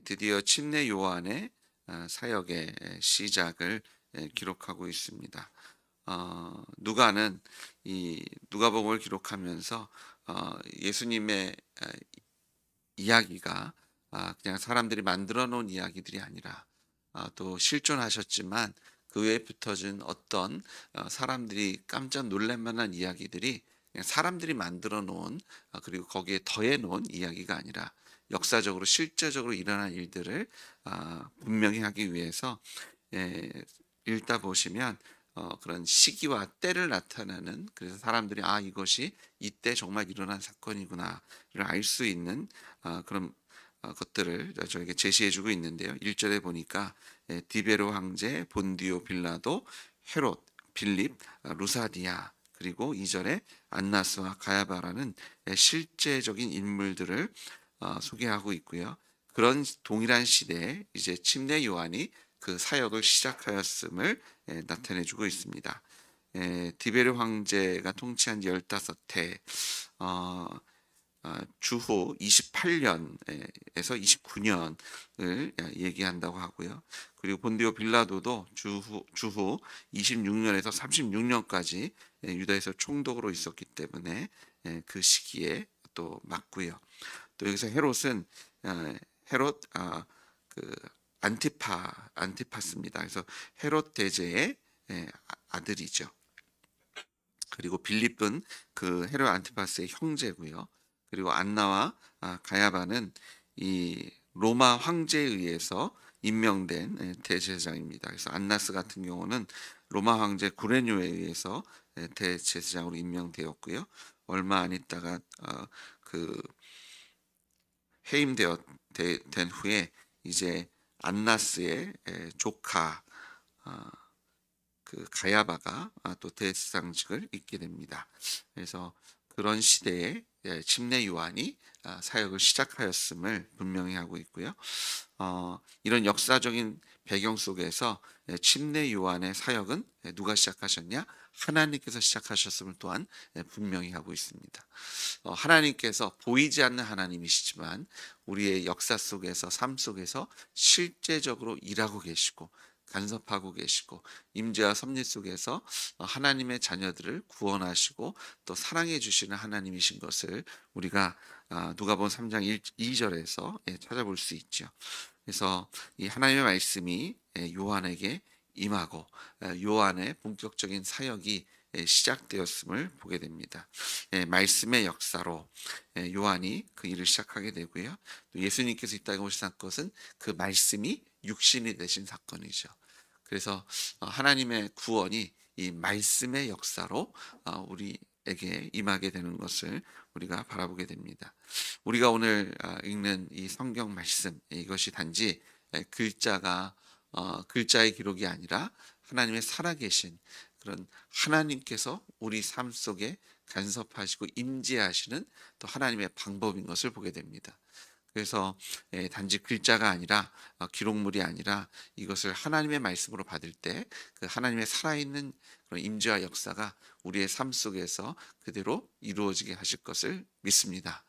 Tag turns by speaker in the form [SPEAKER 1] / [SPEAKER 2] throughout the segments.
[SPEAKER 1] 드디어 침례 요한의 사역의 시작을 기록하고 있습니다. 누가는 이 누가복음을 기록하면서 예수님의 이야기가 그냥 사람들이 만들어 놓은 이야기들이 아니라 또 실존하셨지만 그 외에 붙어진 어떤 사람들이 깜짝 놀랄 만한 이야기들이 그냥 사람들이 만들어 놓은 그리고 거기에 더해 놓은 이야기가 아니라 역사적으로 실제적으로 일어난 일들을 분명히 하기 위해서 읽다 보시면 그런 시기와 때를 나타내는, 그래서 사람들이 이것이 이때 정말 일어난 사건이구나를 알 수 있는 그런 것들을 저에게 제시해주고 있는데요. 1절에 보니까 디베로 황제, 본디오 빌라도, 헤롯, 빌립, 루사디아, 그리고 2절에 안나스와 가야바라는 실제적인 인물들을 소개하고 있고요. 그런 동일한 시대에 이제 침례 요한이 그 사역을 시작하였음을 나타내주고 있습니다. 디베르 황제가 통치한 지 15해, 주후 28년에서 29년을 얘기한다고 하고요. 그리고 본디오 빌라도도 주후 26년에서 36년까지 유다에서 총독으로 있었기 때문에 그 시기에 또 맞고요. 또 여기서 헤롯은 헤롯 그 안티파스입니다. 그래서 헤롯 대제의 아들이죠. 그리고 빌립은 그 헤롯 안티파스의 형제고요. 그리고 안나와 가야바는 이 로마 황제에 의해서 임명된 대제사장입니다. 그래서 안나스 같은 경우는 로마 황제 구레뇨에 의해서 대제사장으로 임명되었고요. 얼마 안 있다가 그 된 후에 이제 안나스의 조카 그 가야바가 또 대제사장직을 잇게 됩니다. 그래서 그런 시대에 침례 요한이 사역을 시작하였음을 분명히 하고 있고요. 이런 역사적인 배경 속에서 침례 요한의 사역은 누가 시작하셨냐? 하나님께서 시작하셨음을 또한 분명히 하고 있습니다. 하나님께서 보이지 않는 하나님이시지만 우리의 역사 속에서, 삶 속에서 실제적으로 일하고 계시고 간섭하고 계시고 임재와 섭리 속에서 하나님의 자녀들을 구원하시고 또 사랑해 주시는 하나님이신 것을 우리가 누가복음 3장 2절에서 찾아볼 수 있죠. 그래서 이 하나님의 말씀이 요한에게 임하고 요한의 본격적인 사역이 시작되었음을 보게 됩니다. 말씀의 역사로 요한이 그 일을 시작하게 되고요. 또 예수님께서 이 땅에 오신 것은 그 말씀이 육신이 되신 사건이죠. 그래서 하나님의 구원이 이 말씀의 역사로 우리에게 임하게 되는 것을 우리가 바라보게 됩니다. 우리가 오늘 읽는 이 성경 말씀, 이것이 단지 글자의 기록이 아니라 하나님의 살아계신 그런 하나님께서 우리 삶 속에 간섭하시고 임재하시는 또 하나님의 방법인 것을 보게 됩니다. 그래서 단지 글자가 아니라 기록물이 아니라 이것을 하나님의 말씀으로 받을 때 그 하나님의 살아있는 그런 임재와 역사가 우리의 삶 속에서 그대로 이루어지게 하실 것을 믿습니다.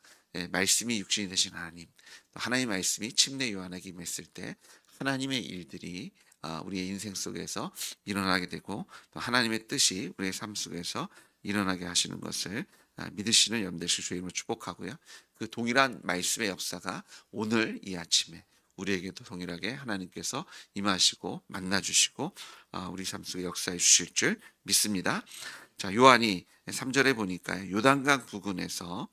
[SPEAKER 1] 말씀이 육신이 되신 하나님, 또 하나님의 말씀이 침례 요한에게 임했을 때 하나님의 일들이 우리의 인생 속에서 일어나게 되고 또 하나님의 뜻이 우리의 삶 속에서 일어나게 하시는 것을 믿으시는 여러분 되실 주의 이름으로 축복하고요. 그 동일한 말씀의 역사가 오늘 이 아침에 우리에게도 동일하게 하나님께서 임하시고 만나주시고 우리 삶 속에 역사해 주실 줄 믿습니다. 자, 요한이 3절에 보니까 요단강 부근에서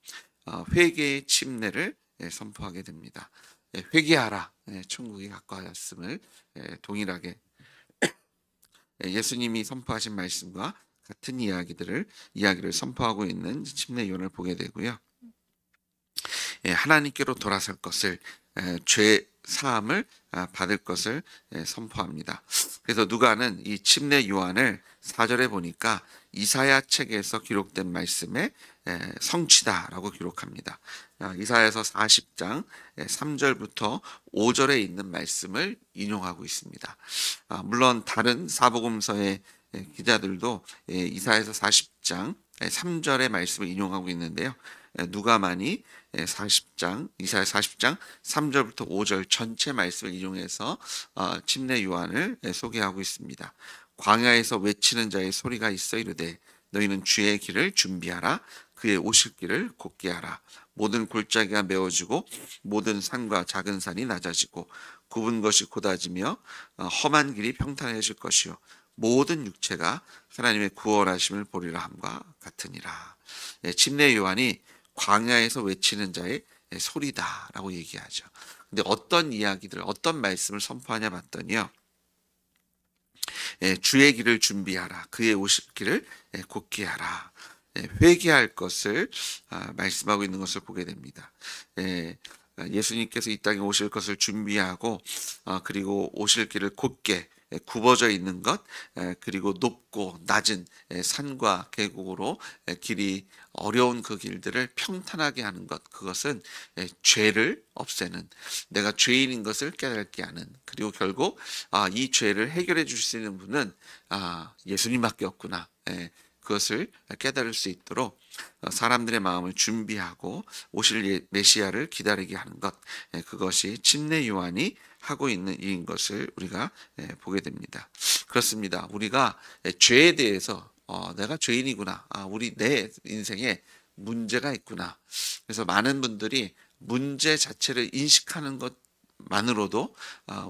[SPEAKER 1] 회개의 침례를 선포하게 됩니다. 회개하라, 천국이 가까웠음을 동일하게 예수님이 선포하신 말씀과 같은 이야기를 선포하고 있는 침례 요한을 보게 되고요. 하나님께로 돌아설 것을, 죄 사함을 받을 것을 선포합니다. 그래서 누가는 이 침례 요한을 4절에 보니까 이사야 책에서 기록된 말씀의 성취다라고 기록합니다. 이사야서 40장 3절부터 5절에 있는 말씀을 인용하고 있습니다. 물론 다른 사복음서의 기자들도 이사야서 40장 3절의 말씀을 인용하고 있는데요. 누가만이 이사야 40장 3절부터 5절 전체 말씀을 인용해서 침례 요한을 소개하고 있습니다. 광야에서 외치는 자의 소리가 있어 이르되 너희는 주의 길을 준비하라. 그의 오실 길을 곧게 하라. 모든 골짜기가 메워지고 모든 산과 작은 산이 낮아지고 굽은 것이 곧아지며 험한 길이 평탄해질 것이요 모든 육체가 하나님의 구원하심을 보리라 함과 같으니라. 침례 요한이 광야에서 외치는 자의 소리다라고 얘기하죠. 근데 어떤 이야기들, 어떤 말씀을 선포하냐 봤더니요. 주의 길을 준비하라. 그의 오실 길을 곧게 하라. 회개할 것을 말씀하고 있는 것을 보게 됩니다. 예수님께서 이 땅에 오실 것을 준비하고 그리고 오실 길을 곧게 굽어져 있는 것, 그리고 높고 낮은 산과 계곡으로 길이 어려운 그 길들을 평탄하게 하는 것, 그것은 죄를 없애는, 내가 죄인인 것을 깨닫게 하는, 그리고 결국 이 죄를 해결해 줄 수 있는 분은 예수님밖에 없구나, 그것을 깨달을 수 있도록 사람들의 마음을 준비하고 오실 메시아를 기다리게 하는 것, 그것이 침례 요한이 하고 있는 일인 것을 우리가 보게 됩니다. 그렇습니다. 우리가 죄에 대해서 내가 죄인이구나, 내 인생에 문제가 있구나. 그래서 많은 분들이 문제 자체를 인식하는 것만으로도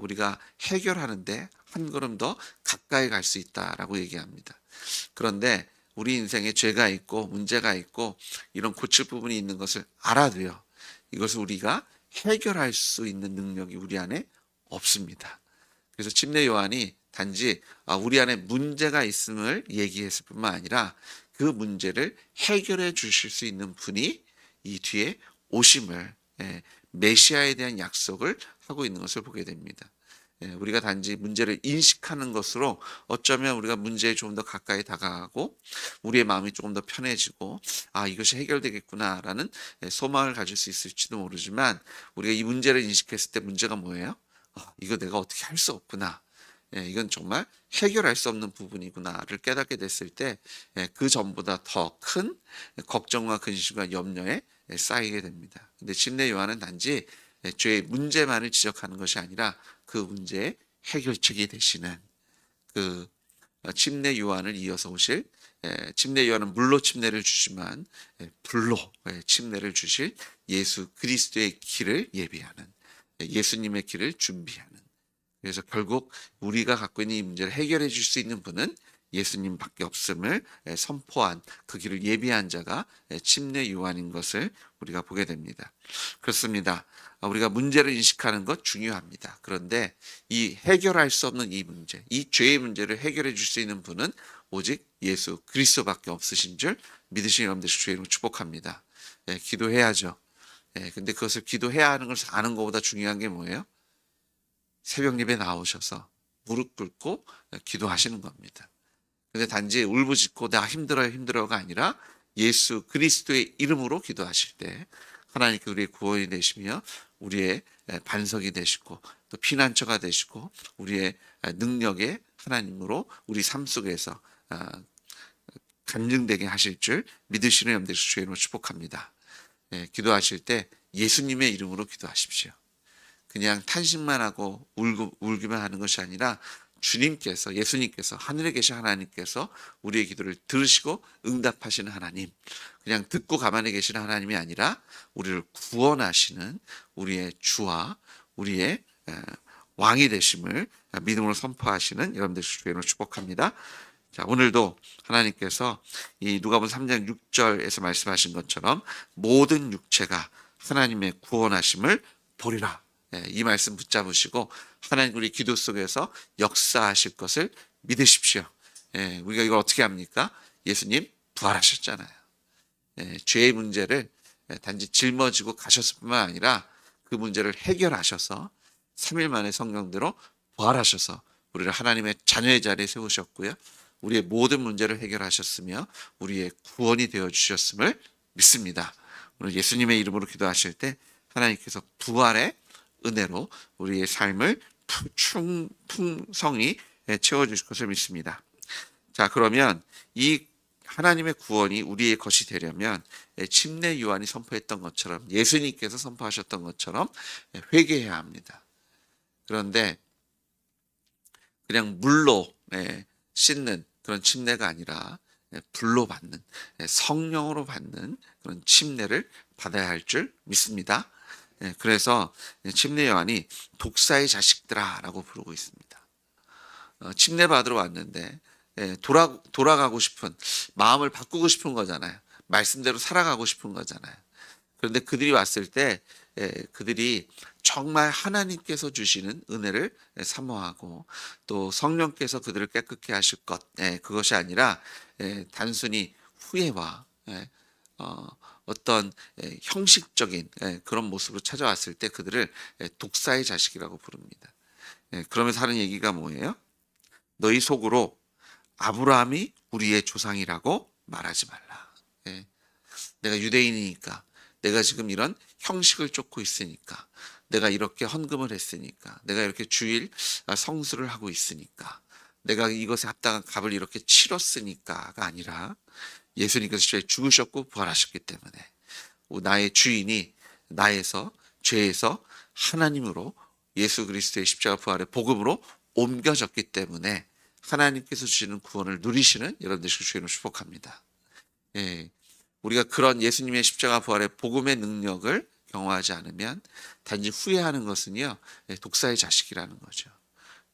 [SPEAKER 1] 우리가 해결하는데 한 걸음 더 가까이 갈 수 있다라고 얘기합니다. 그런데 우리 인생에 죄가 있고 문제가 있고 이런 고칠 부분이 있는 것을 알아도요, 이것을 우리가 해결할 수 있는 능력이 우리 안에 없습니다. 그래서 침례 요한이 단지 우리 안에 문제가 있음을 얘기했을 뿐만 아니라 그 문제를 해결해 주실 수 있는 분이 이 뒤에 오심을, 메시아에 대한 약속을 하고 있는 것을 보게 됩니다. 우리가 단지 문제를 인식하는 것으로 어쩌면 우리가 문제에 조금 더 가까이 다가가고 우리의 마음이 조금 더 편해지고 이것이 해결되겠구나라는 소망을 가질 수 있을지도 모르지만, 우리가 이 문제를 인식했을 때 문제가 뭐예요? 이거 내가 어떻게 할 수 없구나, 이건 정말 해결할 수 없는 부분이구나를 깨닫게 됐을 때 그 전보다 더 큰 걱정과 근심과 염려에 쌓이게 됩니다. 근데 침례 요한은 단지 죄의 문제만을 지적하는 것이 아니라 그 문제의 해결책이 되시는 그 침례 요한을 이어서 오실, 침례 요한은 물로 침례를 주지만 불로 침례를 주실 예수 그리스도의 길을 예비하는, 예수님의 길을 준비하는, 그래서 결국 우리가 갖고 있는 이 문제를 해결해 줄 수 있는 분은 예수님밖에 없음을 선포한, 그 길을 예비한 자가 침례 요한인 것을 우리가 보게 됩니다. 그렇습니다. 우리가 문제를 인식하는 것 중요합니다. 그런데 이 해결할 수 없는 이 문제, 이 죄의 문제를 해결해 줄 수 있는 분은 오직 예수 그리스도밖에 없으신 줄 믿으시는 여러분들 주의 이름으로 축복합니다. 기도해야죠. 근데 그것을 기도해야 하는 것을 아는 것보다 중요한 게 뭐예요? 새벽 예배 나오셔서 무릎 꿇고 기도하시는 겁니다. 근데 단지 울부짖고 내가 힘들어가 아니라 예수 그리스도의 이름으로 기도하실 때 하나님께 우리의 구원이 되시며 우리의 반석이 되시고 또 피난처가 되시고 우리의 능력의 하나님으로 우리 삶 속에서 간증되게 하실 줄 믿으시는 여러분들 주의 이름으로 축복합니다. 기도하실 때 예수님의 이름으로 기도하십시오. 그냥 탄식만 하고 울기만 하는 것이 아니라 주님께서, 예수님께서, 하늘에 계신 하나님께서 우리의 기도를 들으시고 응답하시는 하나님, 그냥 듣고 가만히 계시는 하나님이 아니라 우리를 구원하시는 우리의 주와 우리의 왕이 되심을 믿음으로 선포하시는 여러분들 주님으로 축복합니다. 자, 오늘도 하나님께서 이 누가복음 3장 6절에서 말씀하신 것처럼 모든 육체가 하나님의 구원하심을 보리라, 이 말씀 붙잡으시고 하나님 우리 기도 속에서 역사하실 것을 믿으십시오. 우리가 이걸 어떻게 합니까? 예수님 부활하셨잖아요. 죄의 문제를 단지 짊어지고 가셨을 뿐만 아니라 그 문제를 해결하셔서 3일 만에 성경대로 부활하셔서 우리를 하나님의 자녀의 자리에 세우셨고요, 우리의 모든 문제를 해결하셨으며 우리의 구원이 되어주셨음을 믿습니다. 오늘 예수님의 이름으로 기도하실 때 하나님께서 부활의 은혜로 우리의 삶을 풍성히 채워주실 것을 믿습니다. 자, 그러면 이 하나님의 구원이 우리의 것이 되려면 침례 요한이 선포했던 것처럼, 예수님께서 선포하셨던 것처럼 회개해야 합니다. 그런데 그냥 물로 씻는 그런 침례가 아니라 불로 받는, 성령으로 받는 그런 침례를 받아야 할 줄 믿습니다. 그래서 침례 요한이 독사의 자식들아라고 부르고 있습니다. 침례 받으러 왔는데 돌아가고 싶은, 마음을 바꾸고 싶은 거잖아요. 말씀대로 살아가고 싶은 거잖아요. 그런데 그들이 왔을 때 그들이 정말 하나님께서 주시는 은혜를 사모하고, 또 성령께서 그들을 깨끗게 하실 것, 그것이 아니라 단순히 후회와 어떤 형식적인 그런 모습으로 찾아왔을 때 그들을 독사의 자식이라고 부릅니다. 그러면서 하는 얘기가 뭐예요? 너희 속으로 아브라함이 우리의 조상이라고 말하지 말라. 내가 유대인이니까, 내가 지금 이런 형식을 쫓고 있으니까, 내가 이렇게 헌금을 했으니까, 내가 이렇게 주일 성수를 하고 있으니까, 내가 이것에 합당한 값을 이렇게 치렀으니까가 아니라, 예수님께서 죽으셨고 부활하셨기 때문에 나의 주인이 나에서, 죄에서 하나님으로, 예수 그리스도의 십자가 부활의 복음으로 옮겨졌기 때문에 하나님께서 주시는 구원을 누리시는 여러분들 주님을 축복합니다. 우리가 그런 예수님의 십자가 부활의 복음의 능력을 경험하지 않으면 단지 후회하는 것은요, 독사의 자식이라는 거죠.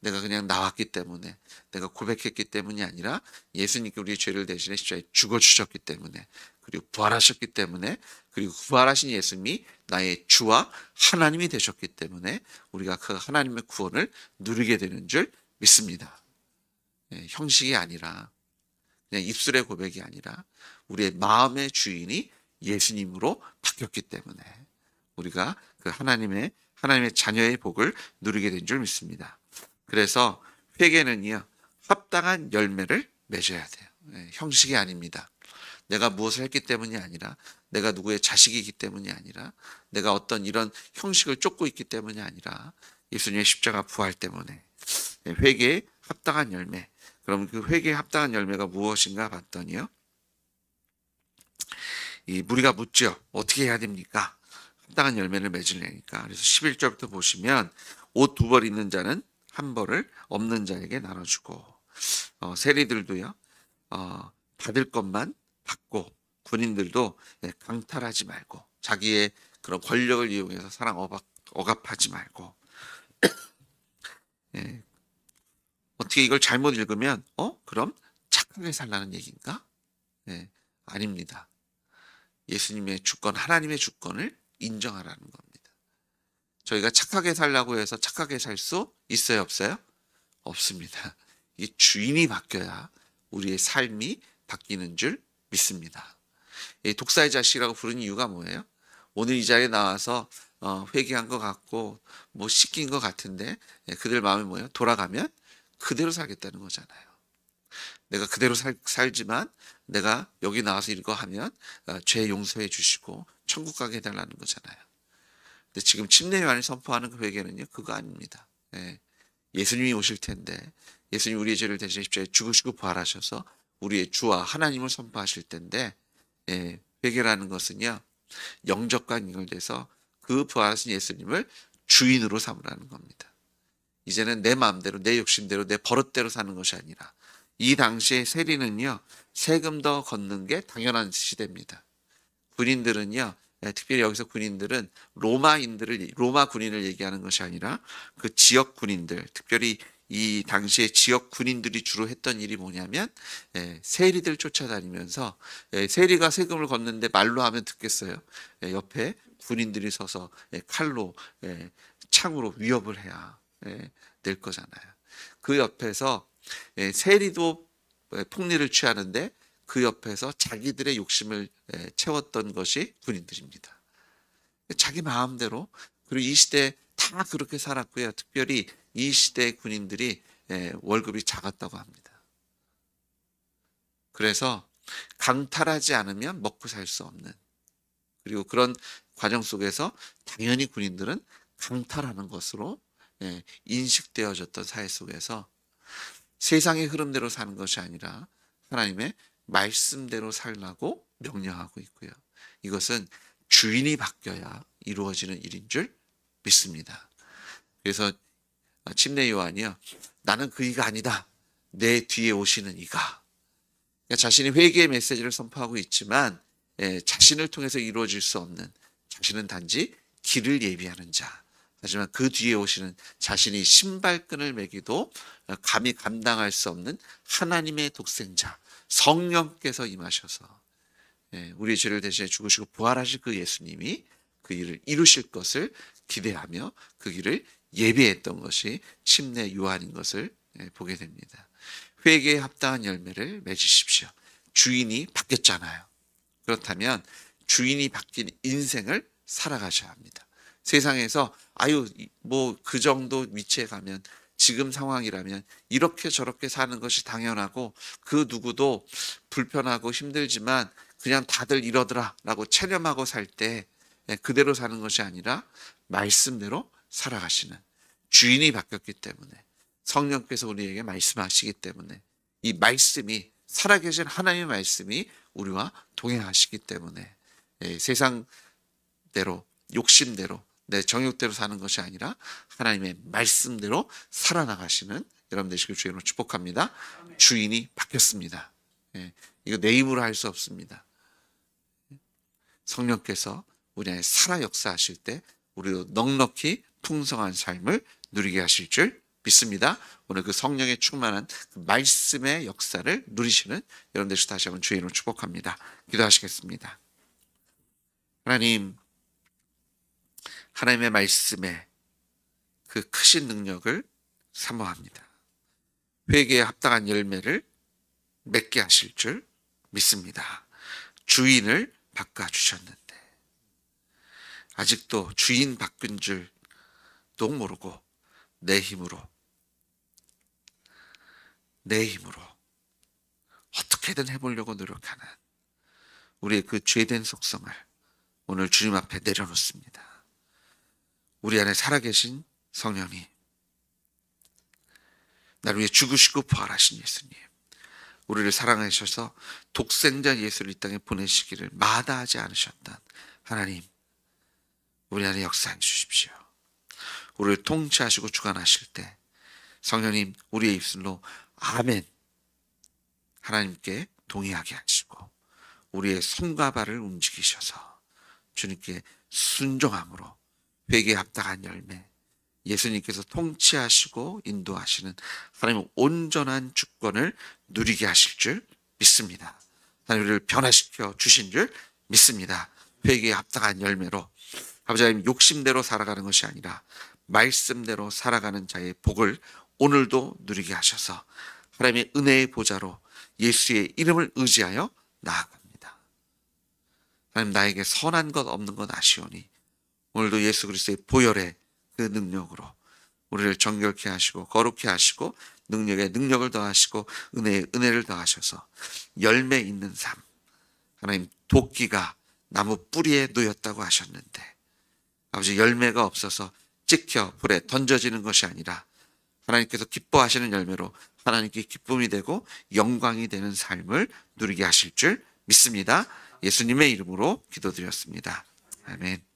[SPEAKER 1] 내가 그냥 나왔기 때문에, 내가 고백했기 때문이 아니라 예수님께 우리의 죄를 대신해 십자가에 죽어주셨기 때문에, 그리고 부활하셨기 때문에, 그리고 부활하신 예수님이 나의 주와 하나님이 되셨기 때문에 우리가 그 하나님의 구원을 누리게 되는 줄 믿습니다. 형식이 아니라, 그냥 입술의 고백이 아니라 우리의 마음의 주인이 예수님으로 바뀌었기 때문에 우리가 그 하나님의 자녀의 복을 누리게 된 줄 믿습니다. 그래서 회개는요, 합당한 열매를 맺어야 돼요. 형식이 아닙니다. 내가 무엇을 했기 때문이 아니라, 내가 누구의 자식이기 때문이 아니라, 내가 어떤 이런 형식을 쫓고 있기 때문이 아니라, 예수님의 십자가 부활 때문에 회개의 합당한 열매. 그럼 그 회개에 합당한 열매가 무엇인가 봤더니요, 이 무리가 묻죠. 어떻게 해야 됩니까? 합당한 열매를 맺으려니까. 그래서 11절부터 보시면, 옷 2벌 있는 자는 1벌을 없는 자에게 나눠주고, 세리들도요, 받을 것만 받고, 군인들도 강탈하지 말고, 자기의 그런 권력을 이용해서 사람 억압하지 말고, 어떻게 이걸 잘못 읽으면 그럼 착하게 살라는 얘기인가? 아닙니다. 예수님의 주권, 하나님의 주권을 인정하라는 겁니다. 저희가 착하게 살라고 해서 착하게 살 수 있어요, 없어요? 없습니다. 이 주인이 바뀌어야 우리의 삶이 바뀌는 줄 믿습니다. 독사의 자식이라고 부르는 이유가 뭐예요? 오늘 이 자리에 나와서 회개한 것 같고 뭐 씻긴 것 같은데 그들 마음이 뭐예요? 돌아가면 그대로 살겠다는 거잖아요. 내가 그대로 살지만 내가 여기 나와서 이거 하면 죄 용서해 주시고 천국 가게 해달라는 거잖아요. 근데 지금 침례 요한이 선포하는 그 회개는요, 그거 아닙니다. 예수님이 오실 텐데, 예수님이 우리의 죄를 대신해 십자가에 죽으시고 부활하셔서 우리의 주와 하나님을 선포하실 텐데, 회개라는 것은요, 영접과 연결돼서 그 부활하신 예수님을 주인으로 삼으라는 겁니다. 이제는 내 마음대로, 내 욕심대로, 내 버릇대로 사는 것이 아니라, 이 당시에 세리는요, 세금 더 걷는 게 당연한 시대입니다. 군인들은요, 특별히 여기서 군인들은 로마 군인을 얘기하는 것이 아니라 그 지역 군인들, 특별히 이 당시에 지역 군인들이 주로 했던 일이 뭐냐면 세리들 쫓아다니면서, 세리가 세금을 걷는데 말로 하면 듣겠어요? 옆에 군인들이 서서 칼로, 창으로 위협을 해야 될 거잖아요. 그 옆에서 세리도 폭리를 취하는데 그 옆에서 자기들의 욕심을 채웠던 것이 군인들입니다. 자기 마음대로, 그리고 이 시대에 다 그렇게 살았고요. 특별히 이 시대의 군인들이 월급이 작았다고 합니다. 그래서 강탈하지 않으면 먹고 살 수 없는, 그리고 그런 과정 속에서 당연히 군인들은 강탈하는 것으로 인식되어졌던 사회 속에서 세상의 흐름대로 사는 것이 아니라 하나님의 말씀대로 살라고 명령하고 있고요. 이것은 주인이 바뀌어야 이루어지는 일인 줄 믿습니다. 그래서 침례 요한이요, 나는 그 이가 아니다, 내 뒤에 오시는 이가. 그러니까 자신이 회개의 메시지를 선포하고 있지만 자신을 통해서 이루어질 수 없는, 자신은 단지 길을 예비하는 자, 하지만 그 뒤에 오시는, 자신이 신발끈을 매기도 감히 감당할 수 없는 하나님의 독생자 성령께서 임하셔서 우리의 죄를 대신해 죽으시고 부활하실 그 예수님이 그 일을 이루실 것을 기대하며 그 길을 예비했던 것이 침례 요한인 것을 보게 됩니다. 회개에 합당한 열매를 맺으십시오. 주인이 바뀌었잖아요. 그렇다면 주인이 바뀐 인생을 살아가셔야 합니다. 세상에서 뭐 그 정도 위치에 가면, 지금 상황이라면 이렇게 저렇게 사는 것이 당연하고 그 누구도 불편하고 힘들지만 그냥 다들 이러더라 라고 체념하고 살 때 그대로 사는 것이 아니라 말씀대로 살아가시는, 주인이 바뀌었기 때문에, 성령께서 우리에게 말씀하시기 때문에, 이 말씀이, 살아계신 하나님의 말씀이 우리와 동행하시기 때문에 세상대로, 욕심대로, 내 정욕대로 사는 것이 아니라 하나님의 말씀대로 살아나가시는 여러분 되시길 주님으로 축복합니다. 주인이 바뀌었습니다. 이거 내 힘으로 할 수 없습니다. 성령께서 우리 안에 살아 역사하실 때 우리도 넉넉히 풍성한 삶을 누리게 하실 줄 믿습니다. 오늘 그 성령의 충만한 그 말씀의 역사를 누리시는 여러분 되시길 다시 한번 주인으로 축복합니다. 기도하시겠습니다. 하나님, 하나님의 말씀에 그 크신 능력을 사모합니다. 회개에 합당한 열매를 맺게 하실 줄 믿습니다. 주인을 바꿔주셨는데 아직도 주인 바꾼 줄도 모르고 내 힘으로 어떻게든 해보려고 노력하는 우리의 그 죄된 속성을 오늘 주님 앞에 내려놓습니다. 우리 안에 살아계신 성령님, 나를 위해 죽으시고 부활하신 예수님, 우리를 사랑하셔서 독생자 예수를 이 땅에 보내시기를 마다하지 않으셨던 하나님, 우리 안에 역사해 주십시오. 우리를 통치하시고 주관하실 때 성령님, 우리의 입술로 아멘 하나님께 동의하게 하시고 우리의 손과 발을 움직이셔서 주님께 순종함으로 회개에 합당한 열매, 예수님께서 통치하시고 인도하시는 하나님의 온전한 주권을 누리게 하실 줄 믿습니다. 하나님, 우리를 변화시켜 주신 줄 믿습니다. 회개에 합당한 열매로 아버지 하나님, 욕심대로 살아가는 것이 아니라 말씀대로 살아가는 자의 복을 오늘도 누리게 하셔서 하나님의 은혜의 보좌로 예수의 이름을 의지하여 나아갑니다. 하나님, 나에게 선한 것 없는 것 아시오니 오늘도 예수 그리스도의 보혈의 그 능력으로 우리를 정결케 하시고 거룩케 하시고 능력에 능력을 더하시고 은혜에 은혜를 더하셔서 열매 있는 삶, 하나님, 도끼가 나무 뿌리에 놓였다고 하셨는데 아버지, 열매가 없어서 찍혀 불에 던져지는 것이 아니라 하나님께서 기뻐하시는 열매로 하나님께 기쁨이 되고 영광이 되는 삶을 누리게 하실 줄 믿습니다. 예수님의 이름으로 기도드렸습니다. 아멘.